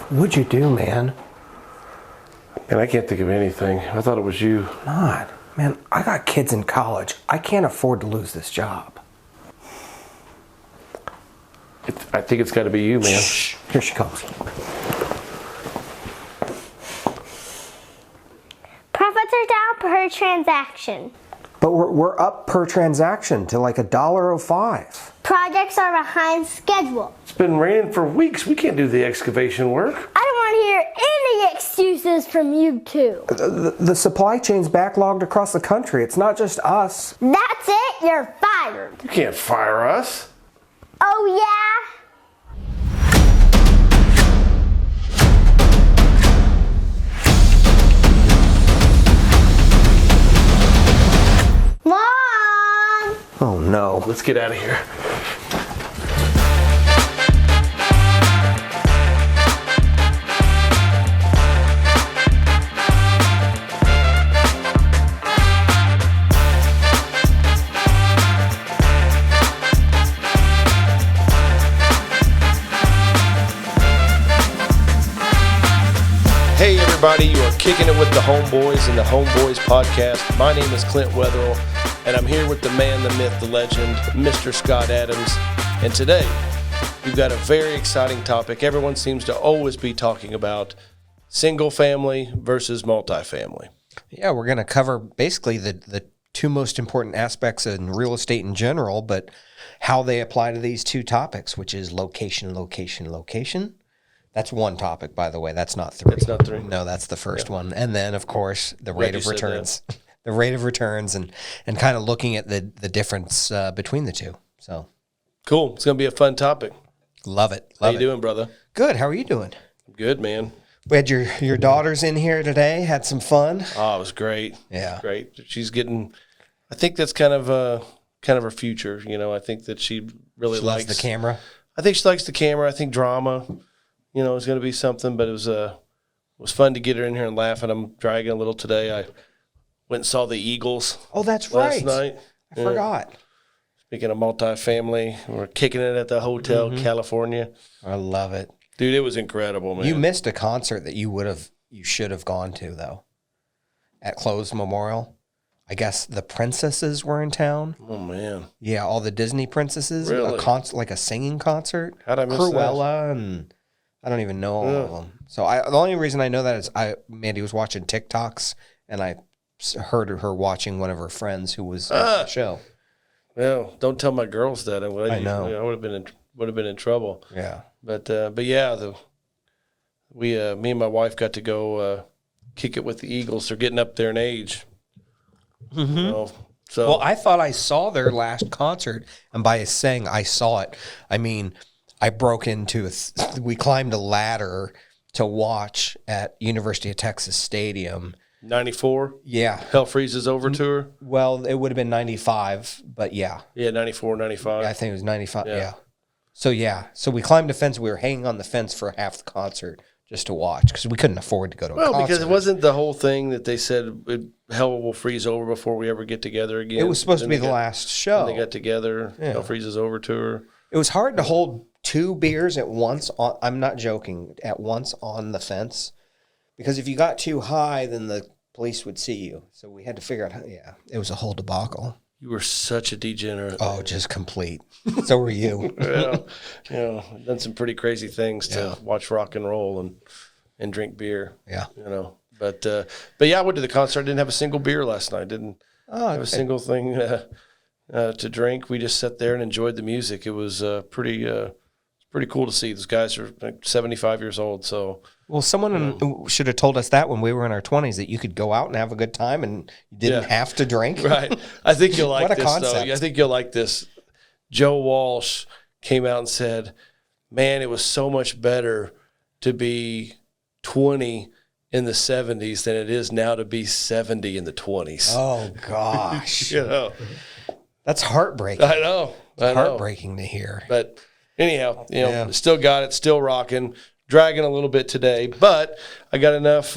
What'd you do, man? And I can't think of anything. I thought it was you. Not. Man, I got kids in college. I can't afford to lose this job. I think it's got to be you, man. Shh. Here she comes. Profits are down per transaction. But we're up per transaction to like $1.05. Projects are behind schedule. It's been raining for weeks. We can't do the excavation work. I don't want to hear any excuses from you two. The supply chain's backlogged across the country. It's not just us. That's it, you're fired. You can't fire us. Oh yeah? Mom! Oh no. Let's get out of here. Hey everybody, you are kicking it with the Homeboys and the Homeboys podcast. My name is Clint Wetherell, and I'm here with the man, the myth, the legend, Mr. Scott Adams. And today, we've got a very exciting topic. Everyone seems to always be talking about single family versus multifamily. Yeah, we're going to cover basically the two most important aspects in real estate in general, but how they apply to these two topics, which is location, location, location. That's one topic, by the way. That's not three. It's not three. No, that's the first one. And then, of course, the rate of you said returns. The rate of returns and kind of looking at the difference between the two. So Cool. It's going to be a fun topic. love it. How Love you it. doing, brother? Good. How are you doing? Good, man. We had your daughters in here today. Had some fun. Oh, it was great. Yeah. Great. She's getting, I think that's kind of her future. You know, I think that she really She likes loves the camera. I think she likes the camera. I think drama, you know, is going to be something. But it was fun to get her in here and laugh. And I'm dragging a little today. I went and saw the Eagles Oh, that's last right. night. I forgot. Speaking of multifamily, we're kicking it at the Hotel California. I love it. Dude, it was incredible, man. You missed a concert that you should have gone to though. At Closed Memorial. I guess the princesses were in town. Oh, man. Yeah, all the Disney princesses. Really? Like a singing concert. How'd I miss that? Cruella and I don't even know all of them. So the only reason I know that is Mandy was watching TikToks and I heard her watching one of her friends who was at the show. Well, don't tell my girls that. I know. I would have been in trouble. Yeah. But yeah, me and my wife got to go kick it with the Eagles. They're getting up there in age. Mm-hmm. You know, so Well, I thought I saw their last concert, and by saying I saw it, I mean I broke into we climbed a ladder to watch at University of Texas Stadium. 94. Yeah. Hell Freezes Over tour. Well, it would have been 95, but yeah. Yeah, 94, 95. I think it was 95. Yeah. Yeah. So we climbed a fence. We were hanging on the fence for half the concert just to watch because we couldn't afford to go to a concert. Well, because it wasn't the whole thing that they said hell will freeze over before we ever get together again. It was supposed to be the last show. They got together. Yeah. Hell Freezes Over tour. It was hard to hold two beers at once. I'm not joking. At once on the fence, because if you got too high, then the police would see you. So we had to figure out how. Yeah, it was a whole debacle. You were such a degenerate. Oh, just complete. So were you. Well, you know, done some pretty crazy things to watch rock and roll and drink beer. Yeah. You know, but yeah, I went to the concert. I didn't have a single beer last night. Didn't have a single thing to drink. We just sat there and enjoyed the music. It was pretty cool to see. Those guys are like 75 years old. So, Well, someone should have told us that when we were in our 20s, that you could go out and have a good time and you didn't have to drink. right. I think you'll like What a this, concept. though. I think you'll like this. Joe Walsh came out and said, man, it was so much better to be 20 in the 70s than it is now to be 70 in the 20s. Oh, gosh. You know, That's heartbreaking. I know. Heartbreaking to hear. But anyhow, you know, still got it, still rocking, dragging a little bit today. But I got enough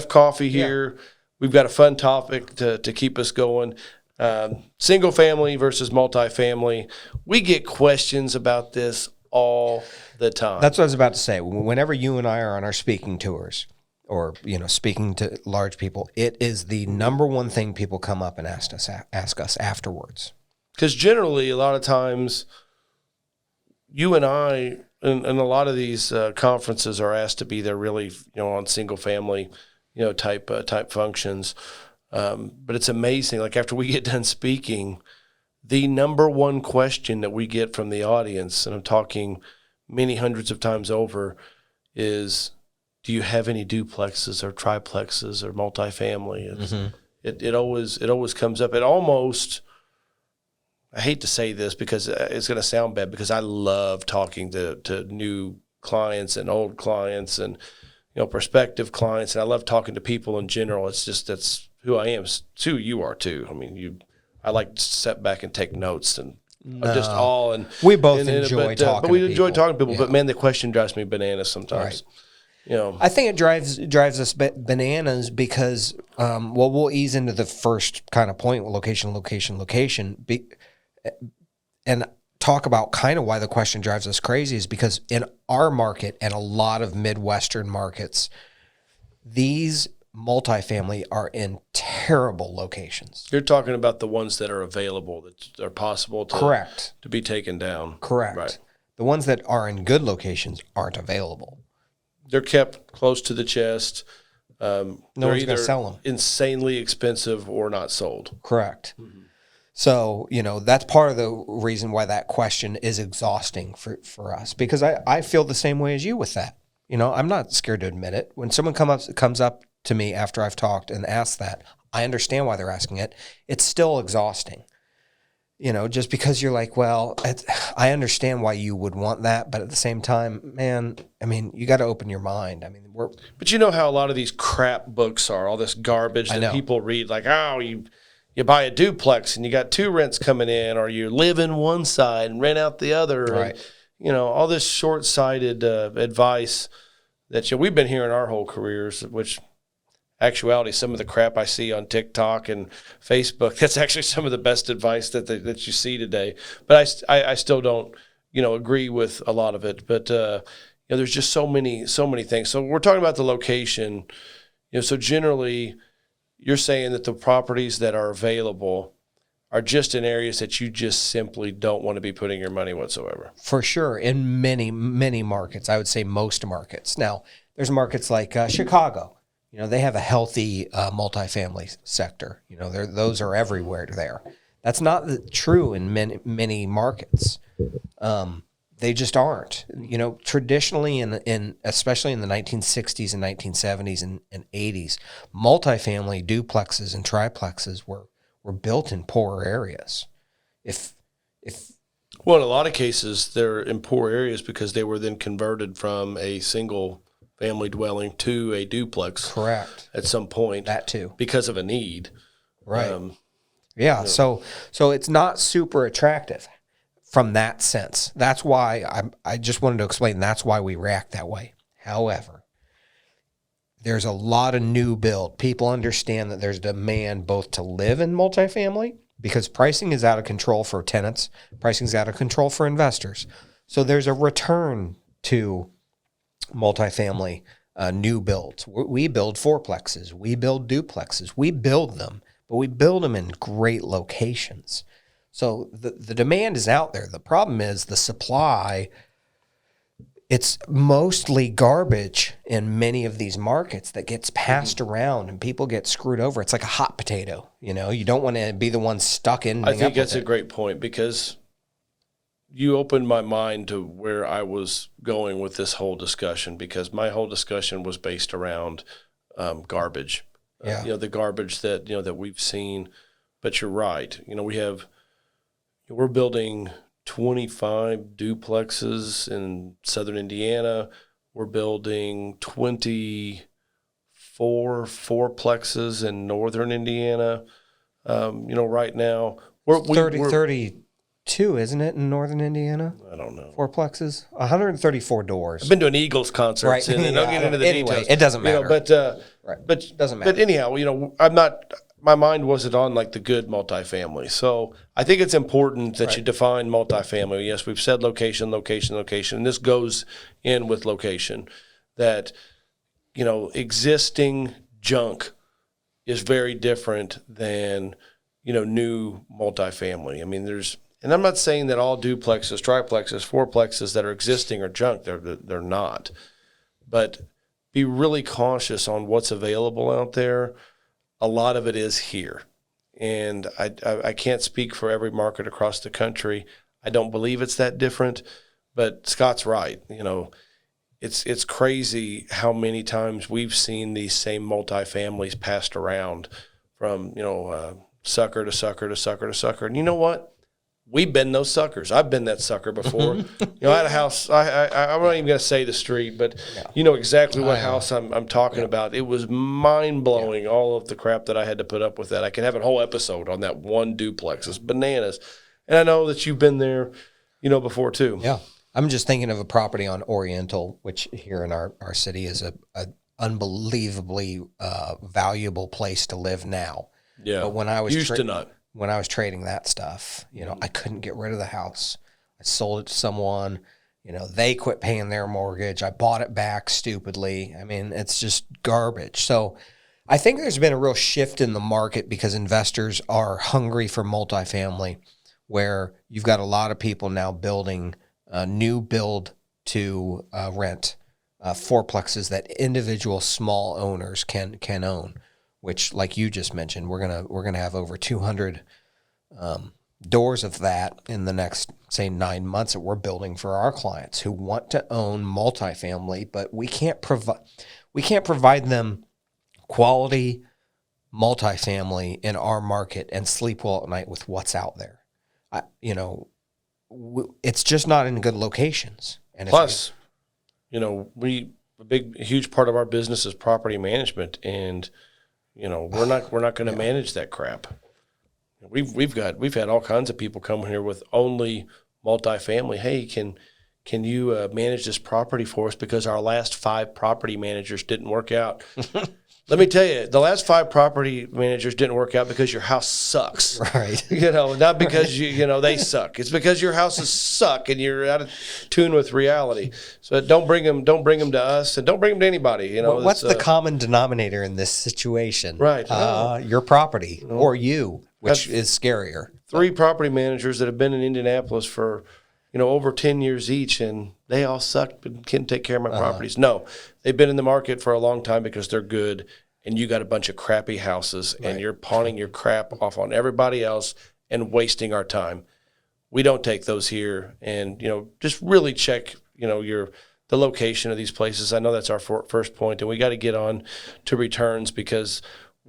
coffee here. Yeah. We've got a fun topic to keep us going. Single family versus multifamily. We get questions about this all the time. That's what I was about to say. Whenever you and I are on our speaking tours or, speaking to large people, it is the number one thing people come up and ask us afterwards. Because generally, a lot of times, you and I, and a lot of these conferences are asked to be there really, on single family, type functions. But it's amazing. Like after we get done speaking, the number one question that we get from the audience, and I'm talking many hundreds of times over, is, do you have any duplexes or triplexes or multifamily? It always comes up. It almost, I hate to say this because it's going to sound bad, because I love talking to new clients and old clients and prospective clients, and I love talking to people in general. It's just, that's who I am. It's who you are too. I mean, I like to sit back and take notes and just all. And we both enjoy talking. But we to enjoy people. talking to people. Yeah. But man, the question drives me bananas sometimes. Right. I think it drives us bananas because, we'll ease into the first kind of point: location, and talk about kind of why the question drives us crazy is because in our market and a lot of Midwestern markets, these multifamily are in terrible locations. You're talking about the ones that are available, that are possible to Correct. to be taken down. Correct. Right. The ones that are in good locations aren't available. They're kept close to the chest. No one's going to sell them. Insanely expensive or not sold. Correct. So, that's part of the reason why that question is exhausting for us, because I feel the same way as you with that. I'm not scared to admit it. When someone comes up to me after I've talked and asks that, I understand why they're asking it. It's still exhausting. Just because you're like, well, I understand why you would want that, but at the same time, man, I mean, you got to open your mind. I mean, But you know how a lot of these crap books are, all this garbage that people read, like, oh, you buy a duplex and you got two rents coming in, or you live in one side and rent out the other. Right. And, all this short-sighted advice that we've been hearing our whole careers, which actuality, some of the crap I see on TikTok and Facebook, that's actually some of the best advice that you see today. But I still don't, agree with a lot of it. But, there's just so many things. So we're talking about the location. So generally, you're saying that the properties that are available are just in areas that you just simply don't want to be putting your money whatsoever. For sure. In many, many markets, I would say most markets. Now, there's markets like Chicago. They have a healthy multifamily sector. Those are everywhere there. That's not true in many markets. They just aren't. Traditionally, in especially in the 1960s and 1970s and 80s, multifamily duplexes and triplexes were built in poorer areas. Well, in a lot of cases, they're in poor areas because they were then converted from a single family dwelling to a duplex. Correct. At some point. That too. Because of a need. Right. Yeah. So it's not super attractive from that sense. That's why I just wanted to explain that's why we react that way. However, there's a lot of new build. People understand that there's demand both to live in multifamily because pricing is out of control for tenants. Pricing is out of control for investors. So there's a return to multifamily new builds. We build fourplexes. We build duplexes. We build them, but we build them in great locations. So the demand is out there. The problem is the supply. It's mostly garbage in many of these markets that gets passed around and people get screwed over. It's like a hot potato. You don't want to be the one stuck in. I think that's a great point because you opened my mind to where I was going with this whole discussion, because my whole discussion was based around garbage. Yeah. The garbage that, that we've seen. But you're right. We're building 25 duplexes in southern Indiana. We're building 24 fourplexes in northern Indiana. Right now. We're 32, isn't it, in northern Indiana? I don't know. Fourplexes? 134 doors. I've been to an Eagles concert. Right. And I'll get into the anyway, details. it doesn't matter. But doesn't matter. But anyhow, I'm not my mind wasn't on like the good multifamily. So I think it's important that you define multifamily. Yes, we've said location, location, location, and this goes in with location. That, you know, existing junk is very different than, you know, new multifamily. I mean, and I'm not saying that all duplexes, triplexes, fourplexes that are existing are junk. They're not. But be really cautious on what's available out there. A lot of it is here. And I can't speak for every market across the country. I don't believe it's that different, but Scott's right. You know, it's crazy how many times we've seen these same multifamilies passed around from, you know, sucker to sucker to sucker to sucker. And you know what? We've been those suckers. I've been that sucker before. You know, I had a house. I'm not even going to say the street, but you know exactly what house I'm talking about. It was mind blowing. All of the crap that I had to put up with that. I could have a whole episode on that one duplex. It's bananas. And I know that you've been there, you know, before too. Yeah, I'm just thinking of a property on Oriental, which here in our city is a unbelievably valuable place to live now. Yeah, but when I was used to not. When I was trading that stuff, you know, I couldn't get rid of the house. I sold it to someone, you know, they quit paying their mortgage. I bought it back stupidly. I mean, it's just garbage. So I think there's been a real shift in the market because investors are hungry for multifamily, where you've got a lot of people now building new build to rent fourplexes that individual small owners can own. Which, like you just mentioned, we're gonna have over 200 doors of that in the next, say, 9 months that we're building for our clients who want to own multifamily, but we can't provide them quality multifamily in our market and sleep well at night with what's out there. It's just not in good locations. And plus, you know, a huge part of our business is property management, and you know, we're not going to manage that crap. We've had all kinds of people come here with only multifamily. Hey, can you manage this property for us because our last 5 property managers didn't work out? Let me tell you, the last 5 property managers didn't work out because your house sucks. Right. You know, not because you know they suck. It's because your houses suck and you're out of tune with reality. So don't bring them to us, and don't bring them to anybody. You know, what's the common denominator in this situation? Right. Your property or you, which is scarier. 3 property managers that have been in Indianapolis for, you know, over 10 years each, and they all suck and can't take care of my properties. No, they've been in the market for a long time because they're good, and you got a bunch of crappy houses, and you're pawning your crap off on everybody else and wasting our time. We don't take those here, and, you know, just really check, you know, the location of these places. I know that's our first point, and we got to get on to returns because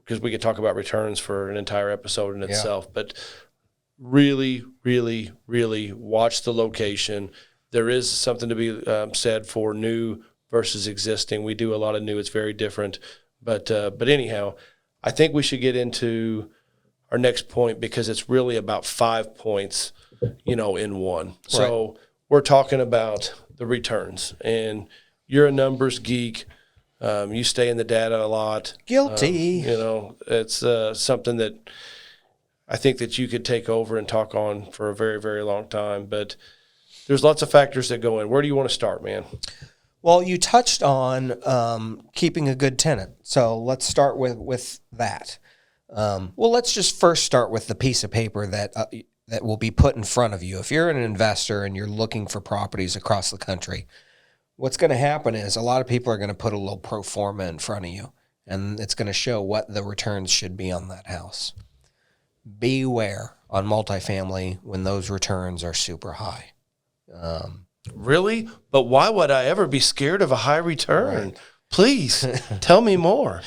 we could talk about returns for an entire episode in itself, but really, really, really watch the location. There is something to be said for new versus existing. We do a lot of new. It's very different. But anyhow, I think we should get into our next point because it's really about 5 points, you know, in one. So we're talking about the returns. And you're a numbers geek. You stay in the data a lot. Guilty. You know, it's something that I think that you could take over and talk on for a very, very long time. But there's lots of factors that go in. Where do you want to start, man? Well, you touched on keeping a good tenant. So let's start with that. Well, let's just first start with the piece of paper that will be put in front of you. If you're an investor and you're looking for properties across the country, what's going to happen is a lot of people are going to put a little pro forma in front of you, and it's going to show what the returns should be on that house. Beware on multifamily when those returns are super high. Really? But why would I ever be scared of a high return? Right. Please tell me more.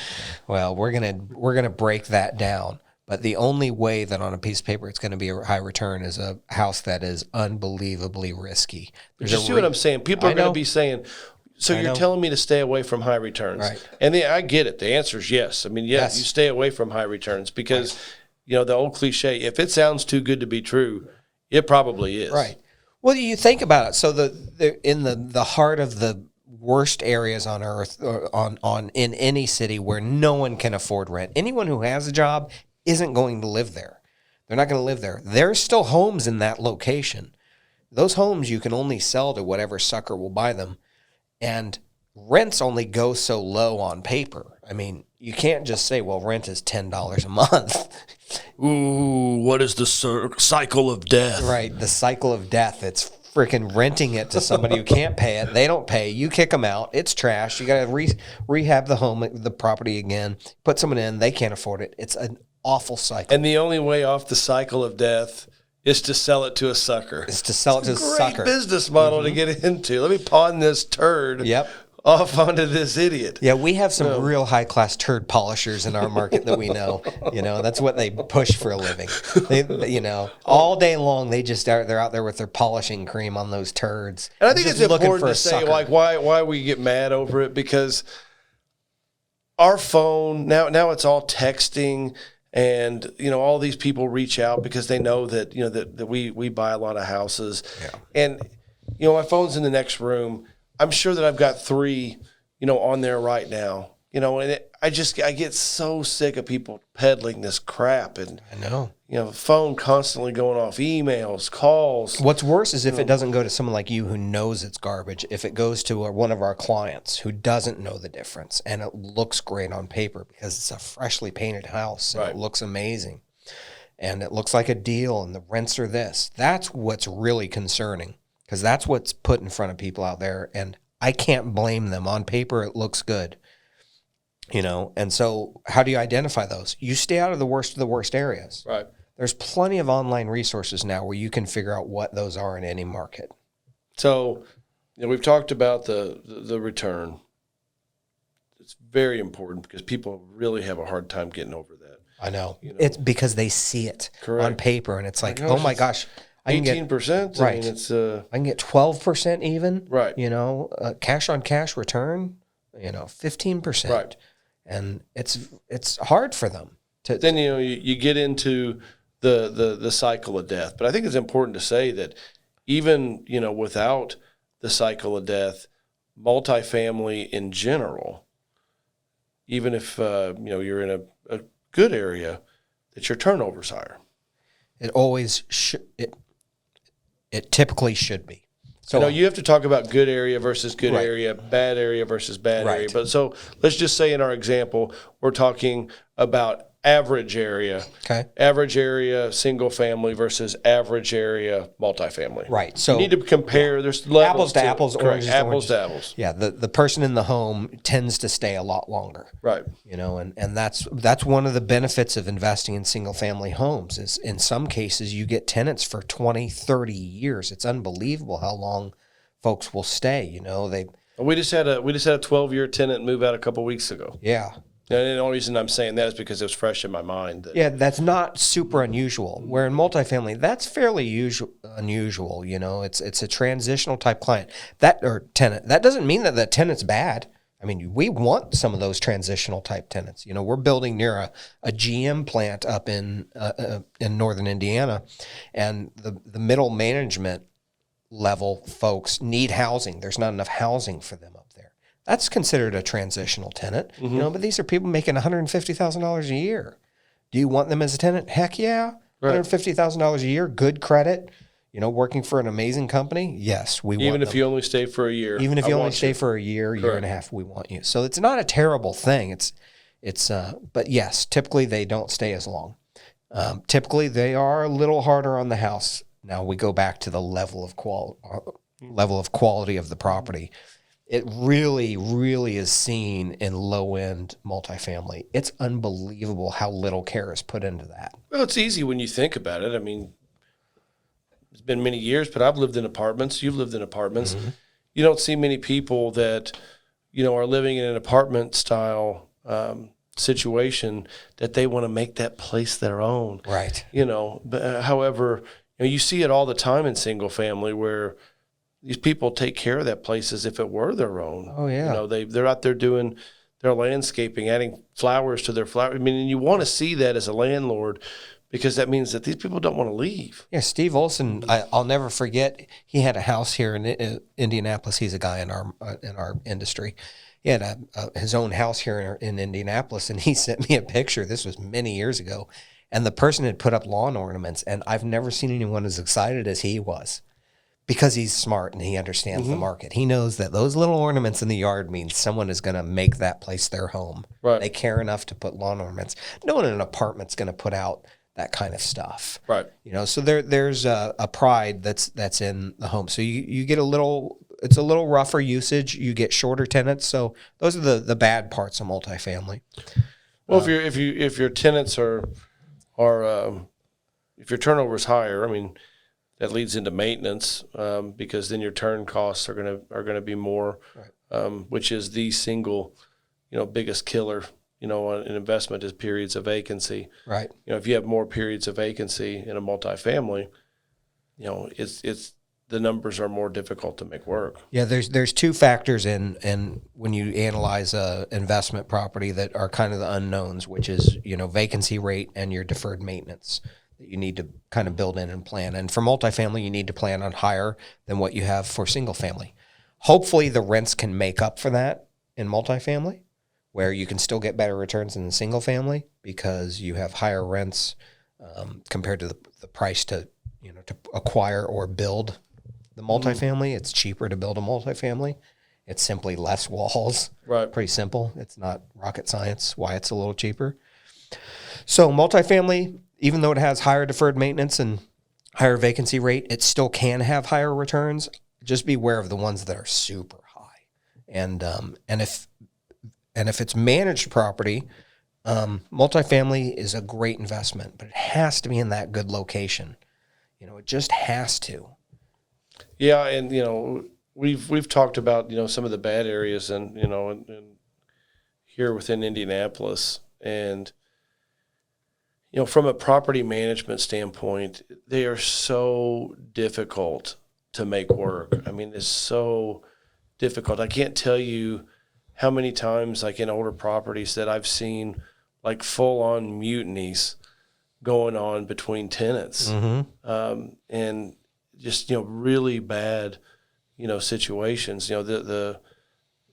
Well, we're gonna break that down. But the only way that on a piece of paper it's going to be a high return is a house that is unbelievably risky. You see what I'm saying? People are going to be saying, so you're telling me to stay away from high returns. Right. And I get it. The answer is yes. I mean, yes, you stay away from high returns because, you know, the old cliche, if it sounds too good to be true, it probably is. Right. Well, you think about it. So in the heart of the worst areas on earth, in any city where no one can afford rent, anyone who has a job isn't going to live there. They're not going to live there. There's still homes in that location. Those homes you can only sell to whatever sucker will buy them. And rents only go so low on paper. I mean, you can't just say, well, rent is $10 a month. Ooh, what is the cycle of death? Right, the cycle of death. It's freaking renting it to somebody who can't pay it. They don't pay. You kick them out. It's trash. You got to rehab the home, the property again. Put someone in. They can't afford it. It's an awful cycle. And the only way off the cycle of death is to sell it to a sucker. It's to sell it to a sucker. Great business model to get into. Let me pawn this turd off onto this idiot. Yeah, we have some real high-class turd polishers in our market that we know. You know, that's what they push for a living. They you know, all day long they're out there with their polishing cream on those turds. And I think just it's looking important for a to say, sucker. like, why we get mad over it, because our phone, now it's all texting, and, you know, all these people reach out because they know that, you know, that we buy a lot of houses. Yeah. And, you know, my phone's in the next room. I'm sure that I've got 3, you know, on there right now, you know, and I get so sick of people peddling this crap. And I know. You know, phone constantly going off, emails, calls. What's worse is if it doesn't go to someone like you who knows it's garbage, if it goes to one of our clients who doesn't know the difference and it looks great on paper because it's a freshly painted house and it looks amazing and it looks like a deal and the rents are this. That's what's really concerning, because that's what's put in front of people out there, and I can't blame them. On paper, it looks good. You know, and so how do you identify those? You stay out of the worst areas. Right. There's plenty of online resources now where you can figure out what those are in any market. So, you know, we've talked about the return. It's very important because people really have a hard time getting over that. I know. You know? It's because they see it on paper, and it's like, oh my gosh, I can get 18%. Right. I mean, it's I can get 12% even. Right. You know, cash on cash return. You know, 15%. Right. And it's hard for them to. Then, you know, you get into the cycle of death. But I think it's important to say that even, you know, without the cycle of death, multifamily in general, even if, you know, you're in a good area, that your turnover's higher. It always should. It typically should be. So, you know, you have to talk about good area versus good area, bad area versus bad area. But so let's just say in our example, we're talking about average area. Okay. Average area single family versus average area multifamily. Right. So you need to compare. There's levels apples to apples, oranges to apples oranges. to apples. Yeah. The person in the home tends to stay a lot longer. Right. You know, and that's one of the benefits of investing in single family homes is in some cases you get tenants for 20, 30 years. It's unbelievable how long folks will stay. You know, We just had a 12-year tenant move out a couple weeks ago. Yeah. And the only reason I'm saying that is because it was fresh in my mind. Yeah, that's not super unusual. Where in multifamily, that's fairly unusual. You know, it's a transitional type client or tenant. That doesn't mean that tenant's bad. I mean, we want some of those transitional type tenants. You know, we're building near a GM plant up in northern Indiana, and the middle management level folks need housing. There's not enough housing for them up there. That's considered a transitional tenant, you know, but these are people making $150,000 a year. Do you want them as a tenant? Heck yeah. $150,000 a year, good credit, you know, working for an amazing company. Yes, we want them. Even if you only stay for a year. Even if you only stay for a year, year and a half, we want you. So it's not a terrible thing. But yes, typically they don't stay as long. Typically they are a little harder on the house. Now we go back to the level of quality of the property. It really, really is seen in low-end multifamily. It's unbelievable how little care is put into that. Well, it's easy when you think about it. I mean, it's been many years, but I've lived in apartments. You've lived in apartments. Mm-hmm. You don't see many people that, you know, are living in an apartment-style situation that they want to make that place their own. Right. You know, but, however, you know, you see it all the time in single family where these people take care of that place as if it were their own. Oh, yeah. You know, they're out there doing their landscaping, adding flowers to their flower. I mean, and you want to see that as a landlord because that means that these people don't want to leave. Yeah, Steve Olson, I'll never forget, he had a house here in Indianapolis. He's a guy in our industry. He had his own house here in Indianapolis, and he sent me a picture. This was many years ago. And the person had put up lawn ornaments, and I've never seen anyone as excited as he was because he's smart and he understands the market. He knows that those little ornaments in the yard means someone is going to make that place their home. Right. They care enough to put lawn ornaments. No one in an apartment's going to put out that kind of stuff. Right. You know, so there's a pride that's in the home. So you get it's a little rougher usage. You get shorter tenants. So those are the bad parts of multifamily. Well, if your tenants are if your turnover is higher, I mean, that leads into maintenance because then your turn costs are gonna be more, which is the single, biggest killer, on an investment is periods of vacancy. Right. If you have more periods of vacancy in a multifamily, it's the numbers are more difficult to make work. Yeah, there's two factors in when you analyze a investment property that are kind of the unknowns, which is vacancy rate and your deferred maintenance that you need to kind of build in and plan. And for multifamily, you need to plan on higher than what you have for single family. Hopefully, the rents can make up for that in multifamily, where you can still get better returns in the single family because you have higher rents compared to the price to acquire or build the multifamily. It's cheaper to build a multifamily. It's simply less walls. Right. Pretty simple. It's not rocket science why it's a little cheaper. So multifamily, even though it has higher deferred maintenance and higher vacancy rate, it still can have higher returns. Just be aware of the ones that are super high. And if it's managed property, multifamily is a great investment, but it has to be in that good location. It just has to. Yeah, and we've talked about some of the bad areas and here within Indianapolis, and from a property management standpoint, they are so difficult to make work. I mean, it's so difficult. I can't tell you how many times, like in older properties, that I've seen like full-on mutinies going on between tenants, and just really bad situations. The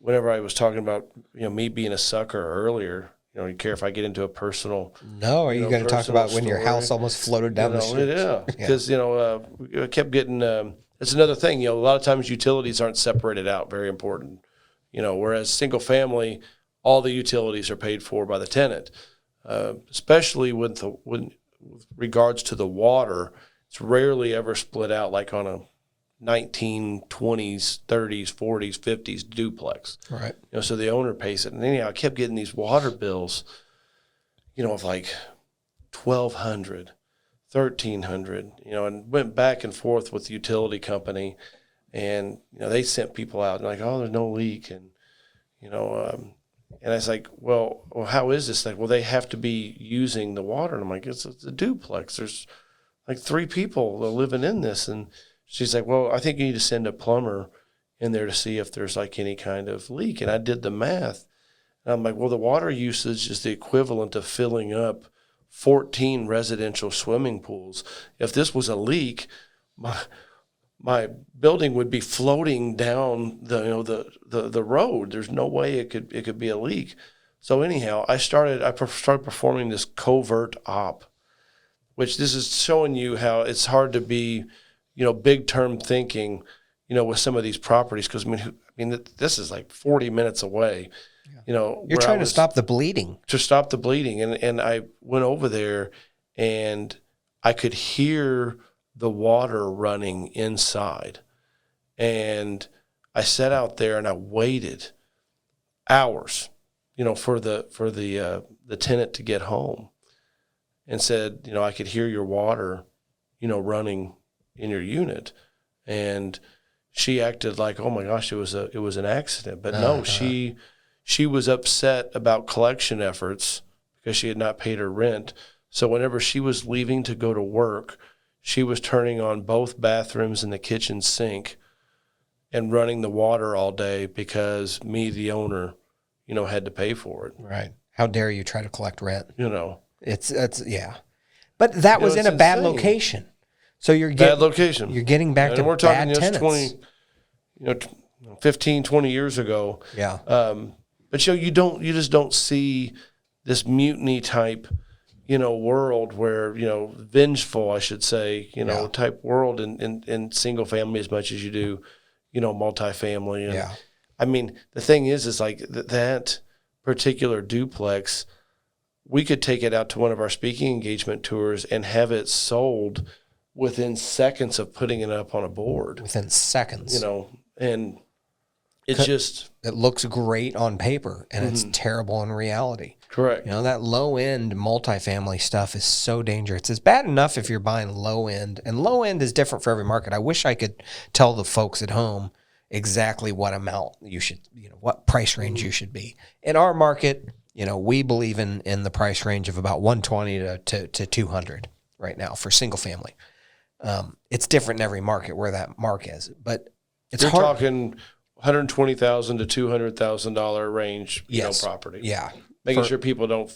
whenever I was talking about me being a sucker earlier, you care if I get into a personal? No, are you going to talk about when your house almost floated down the street? Yeah, because I kept getting. That's another thing. A lot of times utilities aren't separated out. Very important. Whereas single family, all the utilities are paid for by the tenant, especially with regards to the water. It's rarely ever split out like on a 1920s, 30s, 40s, 50s duplex. Right. So the owner pays it. And then I kept getting these water bills, of like $1,200, $1,300, and went back and forth with the utility company. And, they sent people out and like, oh, there's no leak. And, and I was like, well, how is this? Like, well, they have to be using the water. And I'm like, it's a duplex. There's like 3 people living in this. And she's like, well, I think you need to send a plumber in there to see if there's like any kind of leak. And I did the math. And I'm like, well, the water usage is the equivalent of filling up 14 residential swimming pools. If this was a leak, my building would be floating down the road. There's no way it could be a leak. So anyhow, I started performing this covert op, which this is showing you how it's hard to be, big term thinking, with some of these properties. Because this is like 40 minutes away. You're trying to stop the bleeding. To stop the bleeding, and I went over there, and I could hear the water running inside, and I sat out there and I waited hours, for the tenant to get home. And said, I could hear your water, running in your unit. And she acted like, oh my gosh, it was an accident. But no, she was upset about collection efforts because she had not paid her rent. So whenever she was leaving to go to work, she was turning on both bathrooms and the kitchen sink and running the water all day because me, the owner, had to pay for it. Right. How dare you try to collect rent? It's yeah, but that was in a bad insane. location. So you're getting bad location. You're getting back to we're talking bad tenants. 15, 20 years ago. Yeah. But you just don't see this mutiny type, world where, vengeful, I should say, type world in single family as much as you do, multifamily. And Yeah. I mean, the thing is like that particular duplex, we could take it out to one of our speaking engagement tours and have it sold within seconds of putting it up on a board, Within seconds. and it's just It looks great on paper, and it's terrible in reality. correct. That low-end multifamily stuff is so dangerous. It's bad enough if you're buying low-end, and low-end is different for every market. I wish I could tell the folks at home exactly what amount you should, what price range you should be. In our market, we believe in the price range of about 120 to 200 right now for single family. It's different in every market where that mark is, but it's You're hard. talking $120,000 to $200,000 range, Yes. property. Yeah. Making sure people don't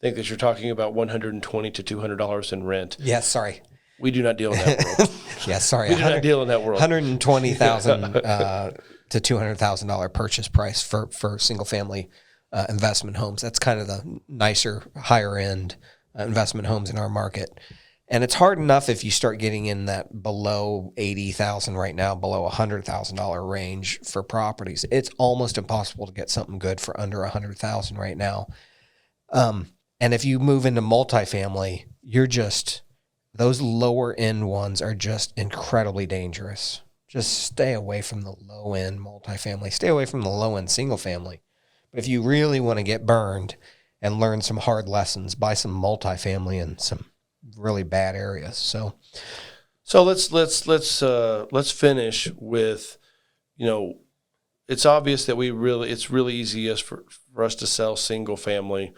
think that you're talking about $120 to $200 in rent. Yes, sorry. We do not deal in that world. Yes, sorry. We do not deal in that world. $120,000 to $200,000 purchase price for single family investment homes. That's kind of the nicer, higher end investment homes in our market. And it's hard enough if you start getting in that below $80,000 right now, below $100,000 range for properties. It's almost impossible to get something good for under $100,000 right now. And if you move into multifamily, those lower end ones are just incredibly dangerous. Just stay away from the low end multifamily. Stay away from the low end single family. But if you really want to get burned and learn some hard lessons, buy some multifamily in some really bad areas. So let's finish with, it's obvious that it's really easy for us to sell single family,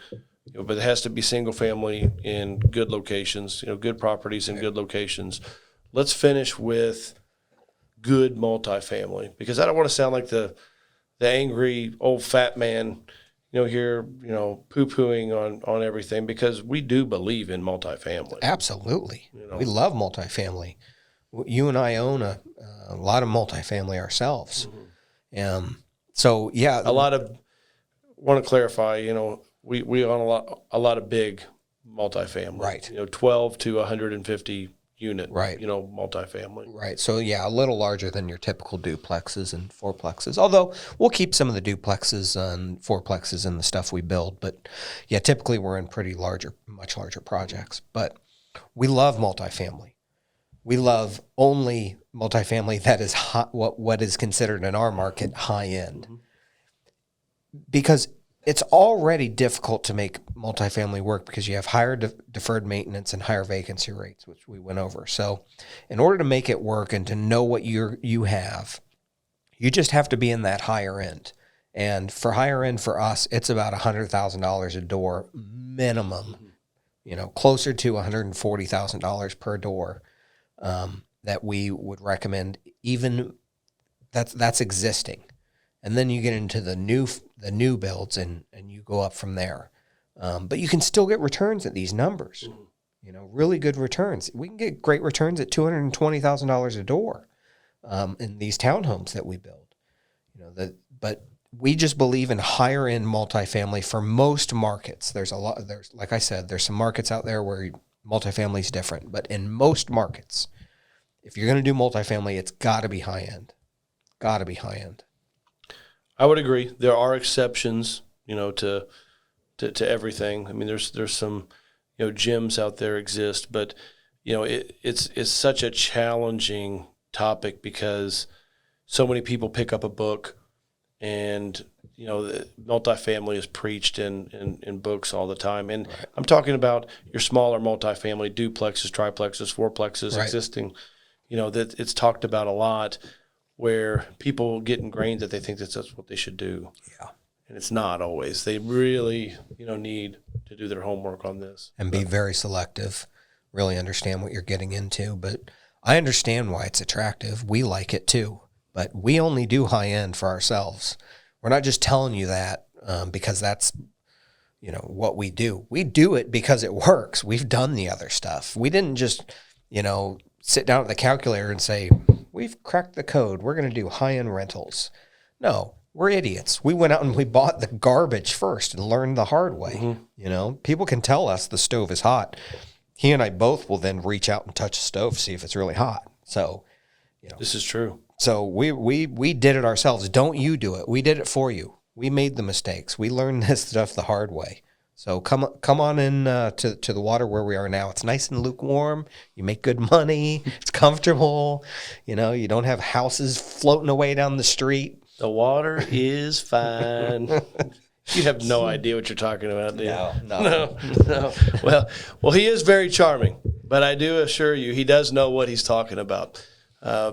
but it has to be single family in good locations, good properties in good locations. Let's finish with good multifamily, because I don't want to sound like the angry old fat man, here, poo-pooing on everything, because we do believe in multifamily. absolutely. We love multifamily. You and I own a lot of multifamily ourselves. So yeah, Want to clarify, we own a lot of big multifamily, Right. 12 to 150 unit, Right. multifamily. right. So yeah, a little larger than your typical duplexes and fourplexes. Although we'll keep some of the duplexes and fourplexes in the stuff we build, but yeah, typically we're in much larger projects. But we love multifamily. We love only multifamily that is what is considered in our market high end, because it's already difficult to make multifamily work because you have higher deferred maintenance and higher vacancy rates, which we went over. So in order to make it work and to know what you have, you just have to be in that higher end. And for higher end for us, it's about $100,000 a door minimum, closer to $140,000 per door that we would recommend. Even that's existing. And then you get into the new builds and you go up from there. But you can still get returns at these numbers, really good returns. We can get great returns at $220,000 a door in these townhomes that we build. But we just believe in higher end multifamily for most markets. There's like I said, there's some markets out there where multifamily is different, but in most markets, if you're going to do multifamily, it's got to be high end. Got to be high end. I would agree. There are exceptions, to everything. I mean, there's some, gems out there exist, but it's such a challenging topic because so many people pick up a book, and multifamily is preached in books all the time. And right. I'm talking about your smaller multifamily duplexes, triplexes, fourplexes, right. existing. That it's talked about a lot, where people get ingrained that they think that's what they should do. Yeah. And it's not always. They really, need to do their homework on this. And be very selective, really understand what you're getting into. But I understand why it's attractive. We like it too. But we only do high end for ourselves. We're not just telling you that because that's, what we do. We do it because it works. We've done the other stuff. We didn't just, sit down at the calculator and say, we've cracked the code. We're going to do high-end rentals. No, we're idiots. We went out and we bought the garbage first and learned the hard way. You know, people can tell us the stove is hot. He and I both will then reach out and touch the stove, see if it's really hot. So, This is true. So we did it ourselves. Don't you do it. We did it for you. We made the mistakes. We learned this stuff the hard way. So come on in to the water where we are now. It's nice and lukewarm. You make good money. It's comfortable. You know, you don't have houses floating away down the street. The water is fine. You have no idea what you're talking about, do you? No. Well, he is very charming, but I do assure you he does know what he's talking about.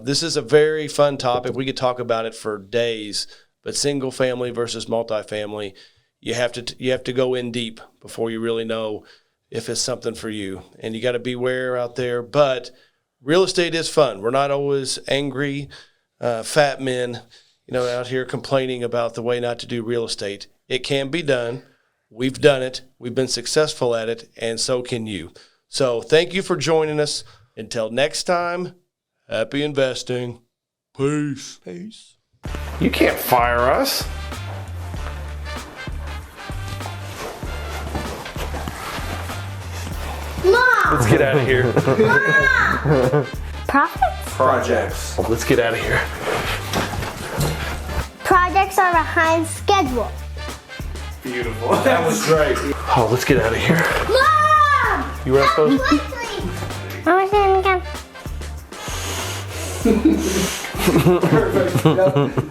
This is a very fun topic. We could talk about it for days, but single family versus multifamily, you have to go in deep before you really know if it's something for you. And you got to beware out there. But real estate is fun. We're not always angry, fat men, out here complaining about the way not to do real estate. It can be done. We've done it. We've been successful at it, and so can you. So thank you for joining us. Until next time, happy investing. Peace. You can't fire us. Mom! Let's get out of here. Profits? Projects. Let's get out of here. Projects are behind schedule. Beautiful. That was great. Oh, let's get out of here. Mom! You were supposed I want to see him again. Perfect.